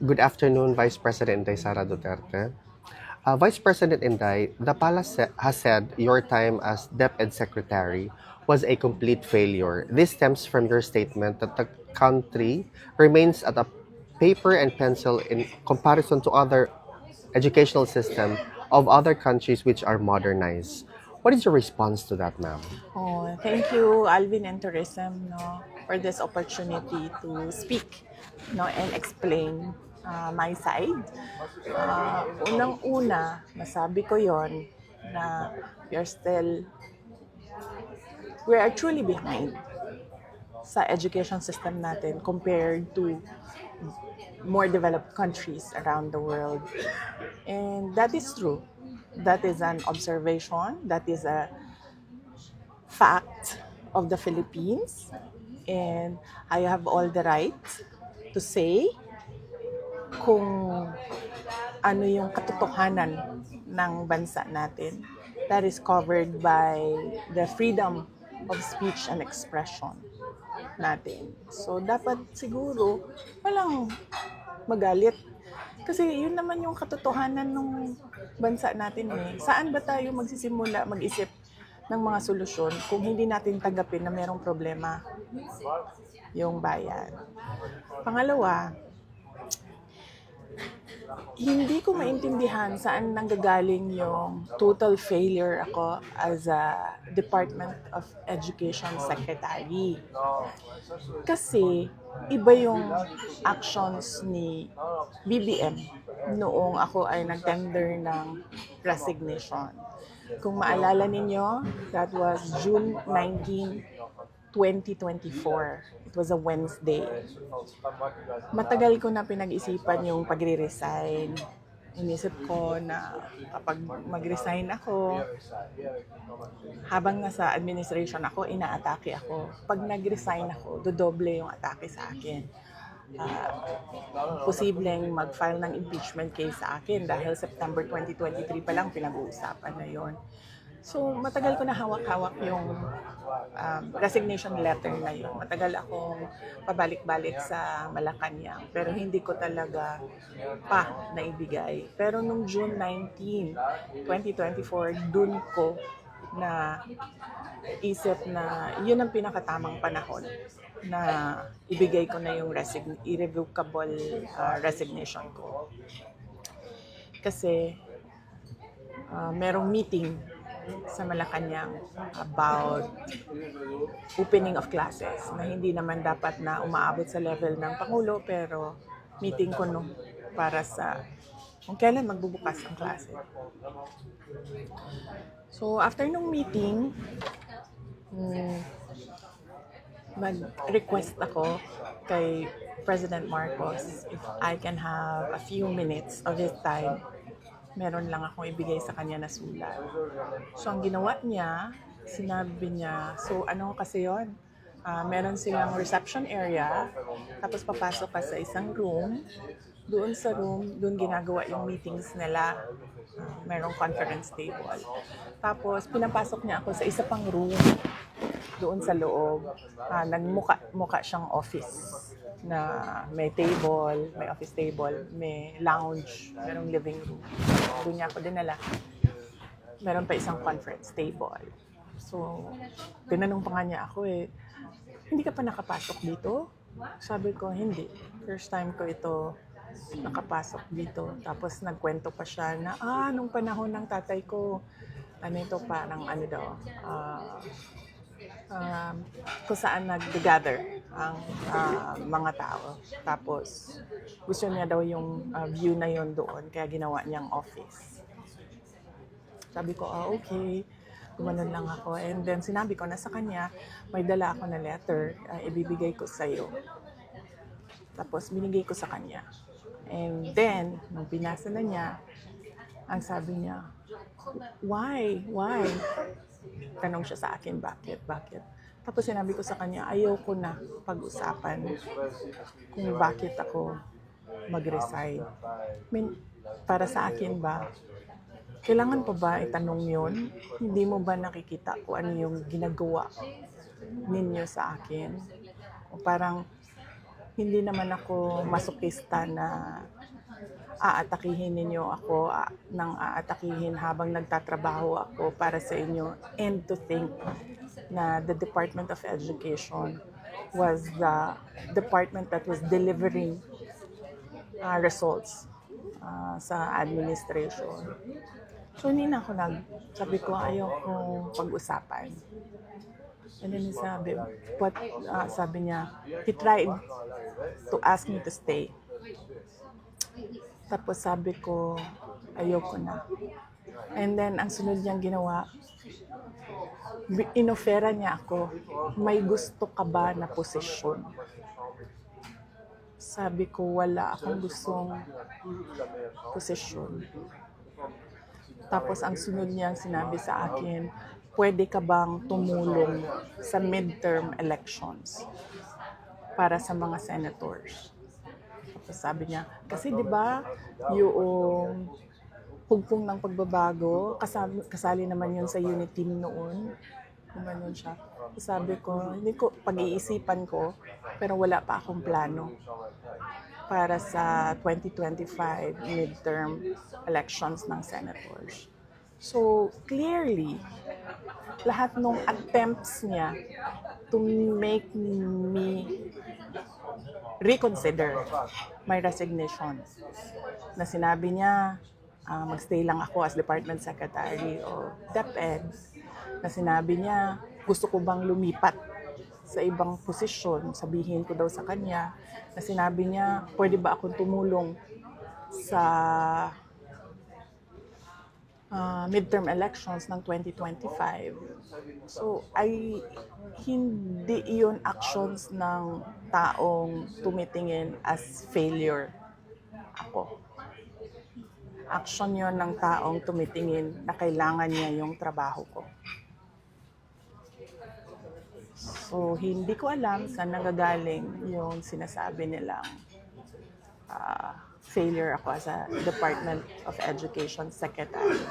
Good afternoon, Vice President Inday Sara Duterte. Vice President Inday, the palace has said your time as DepEd Secretary was a complete failure. This stems from your statement that the country remains at a paper and pencil in comparison to other educational system of other countries which are modernized. What is your response to that, ma'am? Oh, thank you, Alvin and Tourism, for this opportunity to speak, and explain my side. Unang-una, masabi ko yon na we are still, we are truly behind sa education system natin compared to more developed countries around the world. And that is true. That is an observation. That is a fact of the Philippines. And I have all the right to say kung ano yung katotohanan ng bansa natin. That is covered by the freedom of speech and expression natin. So, dapat siguro walang magalit. Kasi yun naman yung katotohanan ng bansa natin eh. Saan ba tayo magsisimula mag-isip ng mga solusyon kung hindi natin tanggapin na merong problema yung bayan? Pangalawa, hindi ko maintindihan saan nanggagaling yung total failure ako as a Department of Education Secretary. Kasi iba yung actions ni BBM noong ako ay nag-tender ng resignation. Kung maalala ninyo, that was June 19, 2024. It was a Wednesday. Matagal ko na pinag-isipan yung pagre-resign. Inisip ko na kapag mag-resign ako, habang nasa administration ako, inaatake ako. Pag nag-resign ako, dodoble yung atake sa akin. Posibleng mag-file ng impeachment case sa akin dahil September 2023 pa lang pinag-uusapan na yon. So, matagal ko na hawak-hawak yung resignation letter na yun. Matagal akong pabalik-balik sa Malacanang, pero hindi ko talaga pa naibigay. Pero nung June 19, 2024, dun ko na isip na yun ang pinakatamang panahon na ibigay ko na yung irrevocable resignation ko. Kasi merong meeting sa Malacanang about opening of classes na hindi naman dapat na umaabot sa level ng Pangulo, pero meeting ko para sa kung kailan magbubukas ang klase. So after nung meeting, mag-request ako kay President Marcos if I can have a few minutes of his time. Meron lang akong ibigay sa kanya na sulat. So, ang ginawa niya, sinabi niya, so ano kasi yon? Meron silang reception area, tapos papasok ka sa isang room. Doon sa room, doon ginagawa yung meetings nila. Merong conference table. Tapos, pinapasok niya ako sa isa pang room doon sa loob. Nagmuka siyang office na may table, may office table, may lounge, merong living room. Doon niya ako dinala. Meron pa isang conference table. So, tinanong pa nga niya ako hindi ka pa nakapasok dito? Sabi ko, hindi. First time ko ito nakapasok dito. Tapos nagkwento pa siya na, nung panahon ng tatay ko, parang kung saan nag-gather ang mga tao. Tapos, gusto niya daw yung view na yon doon, kaya ginawa niyang office. Sabi ko, okay. Gumanon lang ako. And then, sinabi ko na sa kanya, may dala ako na letter, ibibigay ko sa'yo. Tapos, binigay ko sa kanya. And then, nung pinasa na niya, ang sabi niya, why? Tanong siya sa akin, bakit? Tapos sinabi ko sa kanya, ayoko na pag-usapan kung bakit ako mag-resign. Para sa akin ba, kailangan pa ba itanong yun? Hindi mo ba nakikita kung ano yung ginagawa ninyo sa akin? O parang hindi naman ako masokista na aatakihin ninyo ako nang aatakihin habang nagtatrabaho ako para sa inyo, and to think na the Department of Education was the department that was delivering results sa administration. So hindi na ako sabi ko ayaw kong pag-usapan. And then sabi niya, he tried to ask me to stay. Tapos sabi ko, ayoko na. And then ang sunod niyang ginawa, inofera niya ako, may gusto ka ba na posisyon? Sabi ko, wala akong gustong posisyon. Tapos ang sunod niyang sinabi sa akin, pwede ka bang tumulong sa midterm elections para sa mga senators? Tapos sabi niya, kasi di ba yung hugpong ng pagbabago, kasali naman yun sa unit team noon. Gumanon siya. Sabi ko, hindi ko, pag-iisipan ko, pero wala pa akong plano para sa 2025 midterm elections ng senators. So, clearly, lahat ng attempts niya to make me reconsider my resignation, na sinabi niya, magstay lang ako as Department Secretary o DepEd, na sinabi niya, gusto ko bang lumipat sa ibang posisyon, sabihin ko daw sa kanya, na sinabi niya, pwede ba akong tumulong sa midterm elections ng 2025. So, hindi iyon actions ng taong tumitingin as failure ako. Action yon ng taong tumitingin na kailangan niya yung trabaho ko. So, hindi ko alam saan nanggagaling yung sinasabi nilang failure ako as a Department of Education Secretary.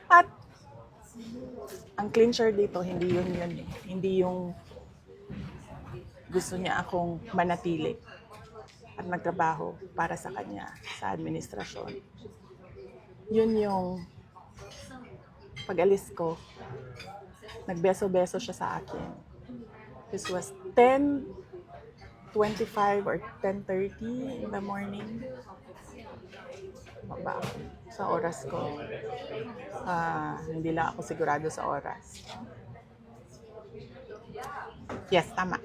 At ang clincher dito, hindi yun eh. Hindi yung gusto niya akong manatili at magtrabaho para sa kanya sa administrasyon. Yun yung pag-alis ko, nagbeso-beso siya sa akin. This was 10:25 or 10:30 in the morning. Baba sa oras ko. Hindi lang ako sigurado sa oras. Yes, tama.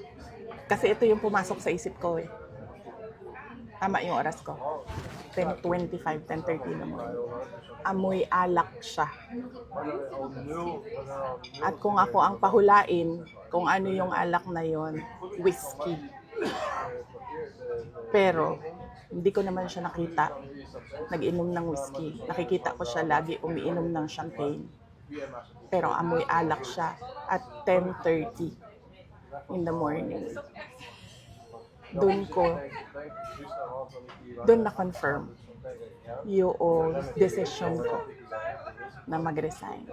Kasi ito yung pumasok sa isip ko eh. Tama yung oras ko. 10:25, 10:30 naman. Amoy alak siya. At kung ako ang pahulain, kung ano yung alak na yon, whiskey. Pero, hindi ko naman siya nakita nag-inom ng whiskey. Nakikita ko siya lagi umiinom ng champagne. Pero amoy alak siya at 10:30 in the morning. Doon na-confirm yung decision ko na mag-resign.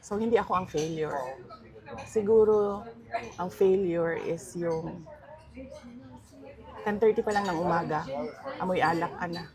So, hindi ako ang failure. Siguro, ang failure is yung 10:30 pa lang ng umaga, amoy alak ka na.